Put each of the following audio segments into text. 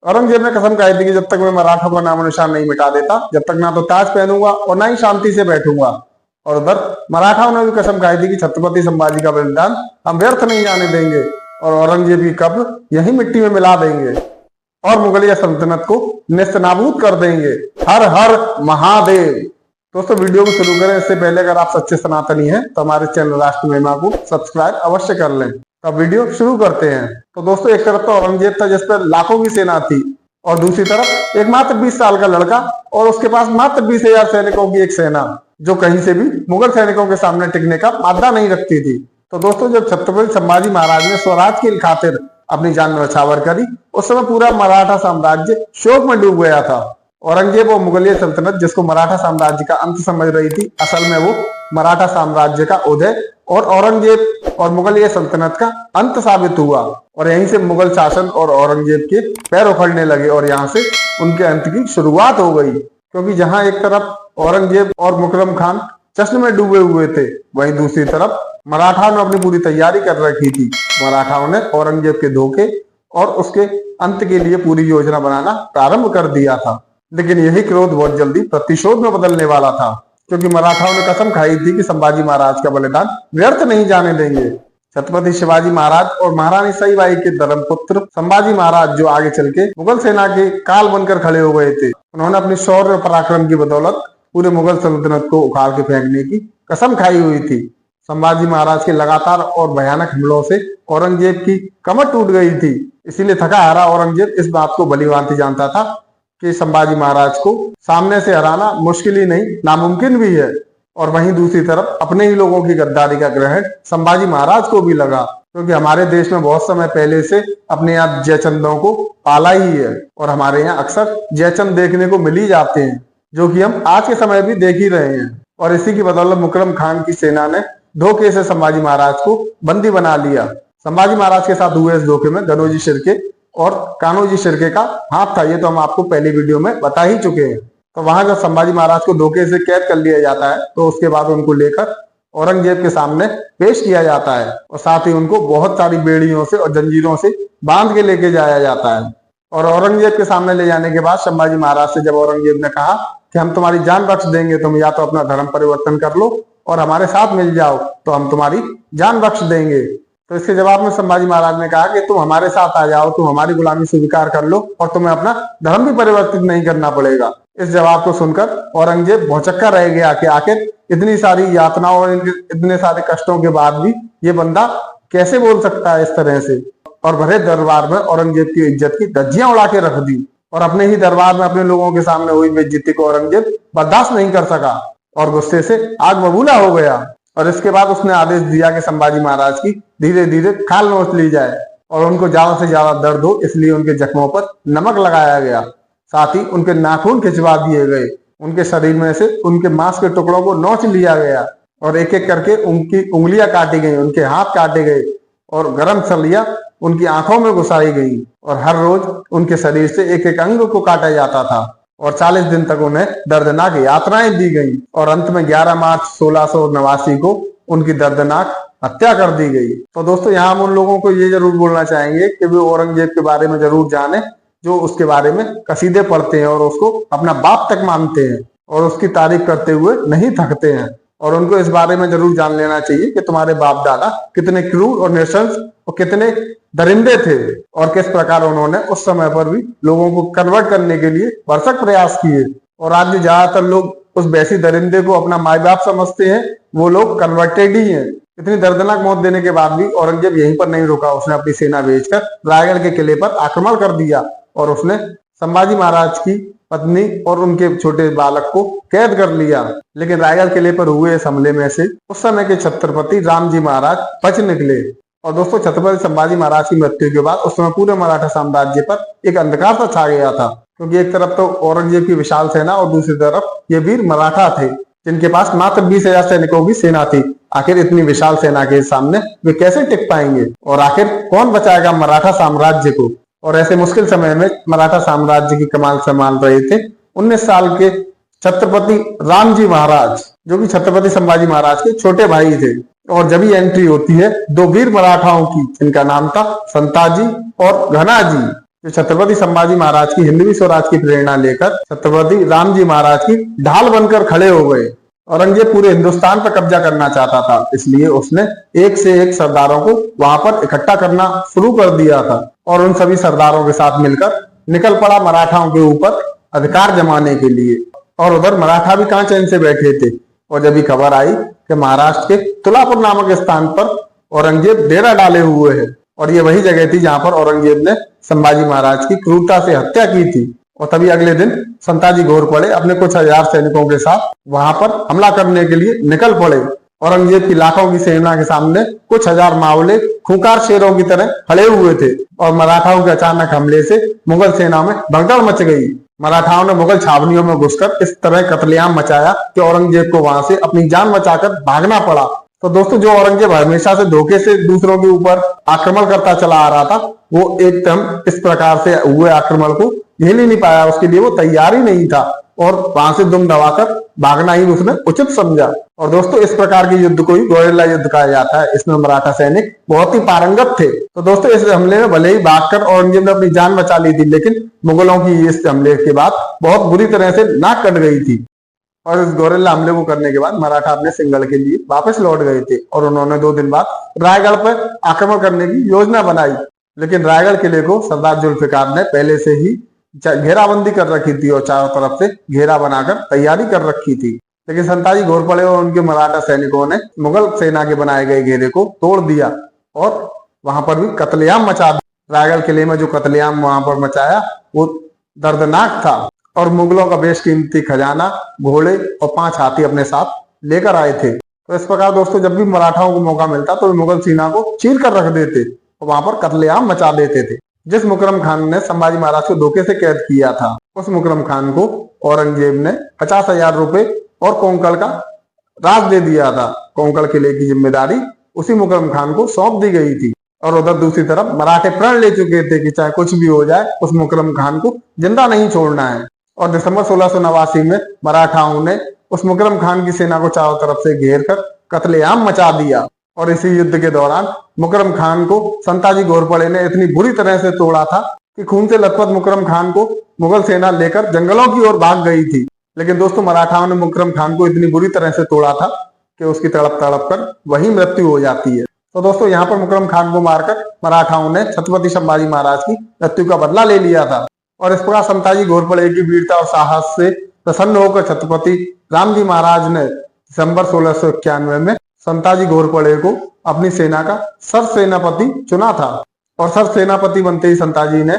औरंगजेब ने कसम खाई थी कि जब तक मैं मराठों का नामो निशान नहीं मिटा देता, जब तक ना तो ताज पहनूंगा और ना ही शांति से बैठूंगा। और उधर मराठाओं ने भी कसम खाई थी कि छत्रपति संभाजी का बलिदान हम व्यर्थ नहीं जाने देंगे और औरंगजेब की कब्र यही मिट्टी में मिला देंगे और मुगलिया सल्तनत को नेस्तनाबूद कर देंगे। हर हर महादेव। दोस्तों वीडियो को शुरू करें इससे पहले अगर आप सच्चे सनातनी हैं तो हमारे चैनल राष्ट्र महिमा को सब्सक्राइब अवश्य कर लें। अब वीडियो शुरू करते हैं। तो दोस्तों एक तरफ तो औरंगजेब था जिस पर लाखों की सेना थी और दूसरी तरफ एक मात्र 20 साल का लड़का और उसके पास मात्र 20,000 सैनिकों की एक सेना जो कहीं से भी मुगल सैनिकों के सामने टिकने का मादा नहीं रखती थी। तो दोस्तों जब छत्रपति संभाजी महाराज ने स्वराज की खातिर अपनी जान न्यौछावर करी, उस समय पूरा मराठा साम्राज्य शोक में डूब गया था। औरंगजेब और मुगलिया सल्तनत जिसको मराठा साम्राज्य का अंत समझ रही थी, असल में वो मराठा साम्राज्य का उदय और औरंगजेब और मुगलिया सल्तनत का अंत साबित हुआ। और यहीं से मुगल शासन और औरंगजेब के पैर उखड़ने लगे और यहाँ से उनके अंत की शुरुआत हो गई। क्योंकि जहां एक तरफ औरंगजेब और मुकरम खान जश्न में डूबे हुए थे, वहीं दूसरी तरफ मराठाओं ने अपनी पूरी तैयारी कर रखी थी। मराठाओं ने औरंगजेब के धोखे और उसके अंत के लिए पूरी योजना बनाना प्रारंभ कर दिया था। लेकिन यही क्रोध बहुत जल्दी प्रतिशोध में बदलने वाला था, क्योंकि मराठाओं ने कसम खाई थी कि संभाजी महाराज का बलिदान व्यर्थ नहीं जाने देंगे। छत्रपति शिवाजी महाराज और महारानी सईबाई के धर्मपुत्र संभाजी महाराज जो आगे चल के मुगल सेना के काल बनकर खड़े हो गए थे, उन्होंने अपनी शौर्य और पराक्रम की बदौलत पूरे मुगल सल्तनत को उखाड़ के फेंकने की कसम खाई हुई थी। संभाजी महाराज के लगातार और भयानक हमलों से औरंगजेब की कमर टूट गई थी। इसीलिए थका हारा औरंगजेब इस बात को भलीभांति जानता था कि संभाजी महाराज को सामने से हराना मुश्किल ही नहीं नामुमकिन भी है। और वहीं दूसरी तरफ अपने ही लोगों की गद्दारी का ग्रहण संभाजी महाराज को भी लगा, क्योंकि हमारे देश में बहुत समय पहले से अपने यहाँ जयचंदों को पाला ही है और हमारे यहाँ अक्सर जयचंद देखने को मिल ही जाते हैं, जो कि हम आज के समय भी देख ही रहे हैं। और इसी की बदौलत मुकरम खान की सेना ने धोखे से संभाजी महाराज को बंदी बना लिया। संभाजी महाराज के साथ हुए इस धोखे में धनोजी शिर्के और कान्होजी शिर्के का हाथ था, ये तो हम आपको पहली वीडियो में बता ही चुके हैं। तो वहां जब संभाजी महाराज को धोखे से कैद कर लिया जाता है तो उसके बाद उनको लेकर औरंगजेब के सामने पेश किया जाता है और साथ ही उनको बहुत सारी बेड़ियों से और जंजीरों से बांध के लेके जाया जाता है। और औरंगजेब के सामने ले जाने के बाद संभाजी महाराज से जब औरंगजेब ने कहा कि हम तुम्हारी जान बख्श देंगे, तुम या तो अपना धर्म परिवर्तन कर लो और हमारे साथ मिल जाओ तो हम तुम्हारी जान बख्श देंगे। तो इसके जवाब में संभाजी महाराज ने कहा कि तुम हमारे साथ आ जाओ, तुम हमारी गुलामी स्वीकार कर लो और तुम्हें अपना धर्म भी परिवर्तित नहीं करना पड़ेगा। इस जवाब को सुनकर औरंगजेब भौचक्का रह गया कि आखिर इतनी सारी यातनाओं और इतने सारे कष्टों के बाद भी ये बंदा कैसे बोल सकता है इस तरह से। और भरे दरबार में औरंगजेब की इज्जत की धज्जियां उड़ा के रख दी और अपने ही दरबार में अपने लोगों के सामने हुई बेइज्जती को औरंगजेब बर्दाश्त नहीं कर सका और गुस्से से आग बबूला हो गया। और इसके बाद उसने आदेश दिया कि संभाजी महाराज की धीरे धीरे खाल नोच ली जाए और उनको ज्यादा से ज्यादा दर्द हो, इसलिए उनके जख्मों पर नमक लगाया गया। साथ ही उनके नाखून खिंचवा दिए गए, उनके शरीर में से उनके मांस के टुकड़ों को नोच लिया गया और एक एक करके उनकी उंगलियां काटी गई, उनके हाथ काटे गए और गर्म सलिया उनकी आंखों में घुसाई गई। और हर रोज उनके शरीर से एक एक अंग को काटा जाता था और 40 दिन तक उन्हें दर्दनाक यातनाएं दी गई और अंत में 11 मार्च 1689 को उनकी दर्दनाक हत्या कर दी गई। तो दोस्तों यहाँ हम उन लोगों को ये जरूर बोलना चाहेंगे कि वे औरंगजेब के बारे में जरूर जाने जो उसके बारे में कसीदे पढ़ते हैं और उसको अपना बाप तक मानते हैं और उसकी तारीफ करते हुए नहीं थकते हैं। और उनको इस बारे में जरूर जान लेना चाहिए कि तुम्हारे बाप दादा कितने क्रूर और नृशंस और कितने दरिंदे थे और किस प्रकार उन्होंने उस समय पर भी लोगों को कन्वर्ट करने के लिए भरसक प्रयास किए। और आज जो ज्यादातर लोग उस वैसी दरिंदे को अपना माई बाप समझते हैं, वो लोग कन्वर्टेड ही हैं। इतनी दर्दनाक मौत देने के बाद भी औरंगजेब यहीं पर नहीं रुका, उसने अपनी सेना भेजकर रायगढ़ के किले पर आक्रमण कर दिया और उसने संभाजी महाराज की पत्नी और उनके छोटे बालक को कैद कर लिया। लेकिन रायगढ़ किले पर हुए इस हमले में से उस समय के छत्रपति रामजी महाराज बच निकले। और दोस्तों छत्रपति संभाजी महाराज की मृत्यु के बाद उस समय पूरे मराठा साम्राज्य पर एक अंधकार सा छा गया था, क्योंकि एक तरफ तो औरंगजेब की विशाल सेना और दूसरी तरफ ये वीर मराठा थे जिनके पास मात्र 20,000 सैनिकों की सेना थी। आखिर इतनी विशाल सेना के सामने वे कैसे टिक पाएंगे और आखिर कौन बचाएगा मराठा साम्राज्य को। और ऐसे मुश्किल समय में मराठा साम्राज्य की कमान संभाल रहे थे 19 साल के छत्रपति रामजी महाराज, जो कि छत्रपति संभाजी महाराज के छोटे भाई थे। और जब ही एंट्री होती है दो वीर मराठाओं की, जिनका नाम था संताजी और घनाजी, कि छत्रपति संभाजी महाराज की हिंदवी स्वराज की प्रेरणा लेकर छत्रपति रामजी महाराज की ढाल बनकर खड़े हो गए। औरंगजेब पूरे हिंदुस्तान पर कब्जा करना चाहता था, इसलिए उसने एक से एक सरदारों को वहां पर इकट्ठा करना शुरू कर दिया था और उन सभी सरदारों के साथ मिलकर निकल पड़ा मराठाओं के ऊपर अधिकार जमाने के लिए। और उधर मराठा भी कहां चैन से बैठे थे। और जब भी खबर आई कि महाराष्ट्र के तुलापुर नामक स्थान पर औरंगजेब डेरा डाले हुए है और ये वही जगह थी जहां पर औरंगजेब ने संभाजी महाराज की क्रूरता से हत्या की थी। और तभी अगले दिन संताजी घोरपड़े अपने कुछ हजार सैनिकों के साथ वहां पर हमला करने के लिए निकल पड़े। औरंगजेब की लाखों की सेना के सामने कुछ हजार मावले खूंखार शेरों की तरह खड़े हुए थे और मराठाओं के अचानक हमले से मुगल सेना में भगदड़ मच गई। मराठाओं ने मुगल छावनियों में घुसकर इस तरह कत्लेआम मचाया कि औरंगजेब को वहां से अपनी जान बचाकर भागना पड़ा। तो दोस्तों, जो औरंगजेब हमेशा से धोखे से दूसरों के ऊपर आक्रमण करता चला आ रहा था, वो एकदम इस प्रकार से हुए आक्रमण को झेल ही नहीं पाया। उसके लिए वो तैयार ही नहीं था और वहां से दुम दबाकर भागना ही उसने उचित समझा। और दोस्तों, इस प्रकार के युद्ध को ही गोरिल्ला युद्ध कहा जाता है। इसमें मराठा सैनिक बहुत ही पारंगत थे। तो दोस्तों, इस हमले में भले ही भागकर औरंगजेब ने अपनी जान बचा ली थी, लेकिन मुगलों की इस हमले के बाद बहुत बुरी तरह से नाक कट गई थी। और इस गोरिल्ला हमले को करने के बाद मराठा अपने सिंगल के लिए वापस लौट गए थे और उन्होंने 2 दिन बाद रायगढ़ पर आक्रमण करने की योजना बनाई। लेकिन रायगढ़ किले को सरदार जुल्फिकार ने पहले से ही घेराबंदी कर रखी थी और चारों तरफ से घेरा बनाकर तैयारी कर रखी थी। लेकिन संताजी घोरपड़े और उनके मराठा सैनिकों ने मुगल सेना के बनाए गए घेरे को तोड़ दिया और वहां पर भी कत्लेआम मचा दिया। रायगढ़ किले में जो कत्लेआम वहां पर मचाया वो दर्दनाक था और मुगलों का बेशकीमती खजाना, घोड़े और 5 हाथी अपने साथ लेकर आए थे। तो इस प्रकार दोस्तों, जब भी मराठाओं को मौका मिलता तो मुगल सेना को चीर कर रख देते और वहां पर कत्लेआम मचा देते थे। जिस मुकरम खान ने संभाजी महाराज को धोखे से कैद किया था, उस मुकरम खान को औरंगजेब ने 50,000 रुपए और कोंकण का राज दे दिया था। कोंकण किले की जिम्मेदारी उसी मुकरम खान को सौंप दी गई थी। और उधर दूसरी तरफ मराठे प्रण ले चुके थे कि चाहे कुछ भी हो जाए, उस मुकरम खान को जिंदा नहीं छोड़ना है। और दिसंबर 1689 में मराठाओं ने उस मुकरम खान की सेना को चारों तरफ से घेर कर कत्लेआम मचा दिया। और इसी युद्ध के दौरान मुकरम खान को संताजी घोरपड़े ने इतनी बुरी तरह से तोड़ा था कि खून से लथपथ मुकरम खान को मुगल सेना लेकर जंगलों की ओर भाग गई थी। लेकिन दोस्तों, मराठाओं ने मुकरम खान को इतनी बुरी तरह से तोड़ा था कि उसकी तड़प तड़प कर वही मृत्यु हो जाती है। तो दोस्तों, यहाँ पर मुकरम खान को मारकर मराठाओं ने छत्रपति संभाजी महाराज की मृत्यु का बदला ले लिया था। और इस प्रकार संताजी घोरपड़े की वीरता और साहस से प्रसन्न होकर छत्रपति रामजी महाराज ने दिसंबर 1691 में संताजी घोरपड़े को अपनी सेना का सर सेनापति चुना था। और सर सेनापति बनते ही संताजी ने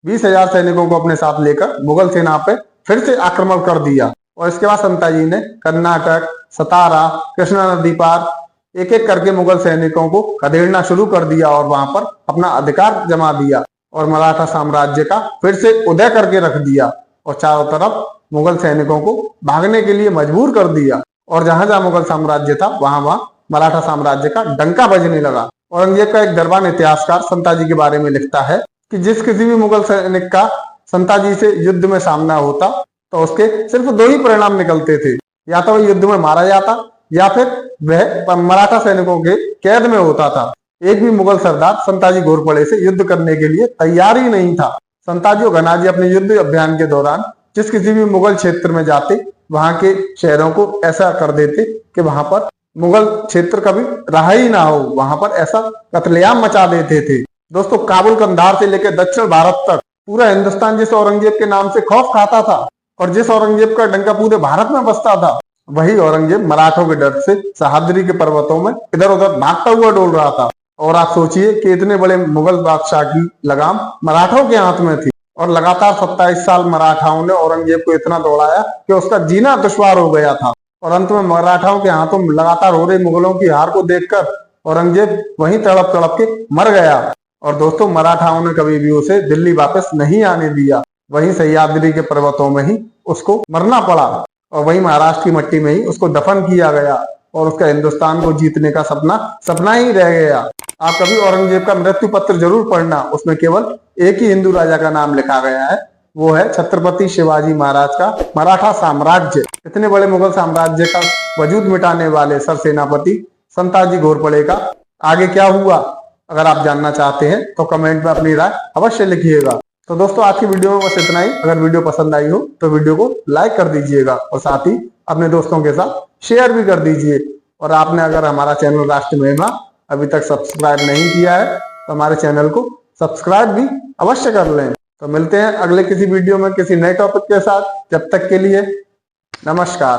20,000 सैनिकों को अपने साथ लेकर मुगल सेना पे फिर से आक्रमण कर दिया। और इसके बाद संताजी ने कर्नाटक, सतारा, कृष्णा नदी पार एक एक करके मुगल सैनिकों को खदेड़ना शुरू कर दिया और वहां पर अपना अधिकार जमा दिया और मराठा साम्राज्य का फिर से उदय करके रख दिया और चारों तरफ मुगल सैनिकों को भागने के लिए मजबूर कर दिया। और जहां जहां मुगल साम्राज्य था वहां वहां मराठा साम्राज्य का डंका बजने लगा। औरंगजेब का एक दरबान इतिहासकार संताजी के बारे में लिखता है कि जिस किसी भी मुगल सैनिक का संताजी से युद्ध में सामना होता तो उसके सिर्फ 2 ही परिणाम निकलते थे, या तो वह युद्ध में मारा जाता या फिर वह मराठा सैनिकों के कैद में होता था। एक भी मुगल सरदार संताजी घोरपड़े से युद्ध करने के लिए तैयार ही नहीं था। संताजी और घनाजी अपने युद्ध अभियान के दौरान जिस किसी भी मुगल क्षेत्र में जाते वहां के शहरों को ऐसा कर देते कि वहां पर मुगल क्षेत्र कभी रहा ही ना हो, वहां पर ऐसा कत्लेआम मचा देते थे। दोस्तों, काबुल कंधार से लेकर दक्षिण भारत तक पूरा हिंदुस्तान जिस औरंगजेब के नाम से खौफ खाता था और जिस औरंगजेब का डंका पूरे भारत में बसता था, वही औरंगजेब मराठों के डर से सह्याद्री के पर्वतों में इधर उधर भागता हुआ डोल रहा था। और आप सोचिए कि इतने बड़े मुगल बादशाह की लगाम मराठों के हाथ में थी और लगातार 27 साल मराठाओं ने औरंगजेब को इतना दौड़ाया कि उसका जीना दुश्वार हो गया था। और अंत में मराठाओं के हाथों लगातार हो रहे मुगलों की हार को देखकर औरंगजेब वहीं तड़प तड़प के मर गया। और दोस्तों, मराठाओं ने कभी भी उसे दिल्ली वापस नहीं आने दिया, वहीं सह्याद्री के पर्वतों में ही उसको मरना पड़ा और वहीं महाराष्ट्र की मिट्टी में ही उसको दफन किया गया और उसका हिंदुस्तान को जीतने का सपना ही रह गया। आप कभी औरंगजेब का मृत्यु पत्र जरूर पढ़ना, उसमें केवल एक ही हिंदू राजा का नाम लिखा गया है, वो है छत्रपति शिवाजी महाराज का मराठा साम्राज्य। इतने बड़े मुगल साम्राज्य का वजूद मिटाने वाले सर सेनापति संताजी घोरपड़े का आगे क्या हुआ, अगर आप जानना चाहते हैं तो कमेंट में अपनी राय अवश्य लिखिएगा। तो दोस्तों आज की वीडियो में बस इतना ही। अगर वीडियो पसंद आई हो तो वीडियो को लाइक कर दीजिएगा और साथ ही अपने दोस्तों के साथ शेयर भी कर दीजिए। और आपने अगर हमारा चैनल राष्ट्र महिमा अभी तक सब्सक्राइब नहीं किया है तो हमारे चैनल को सब्सक्राइब भी अवश्य कर लें। तो मिलते हैं अगले किसी वीडियो में किसी नए टॉपिक के साथ। जब तक के लिए नमस्कार।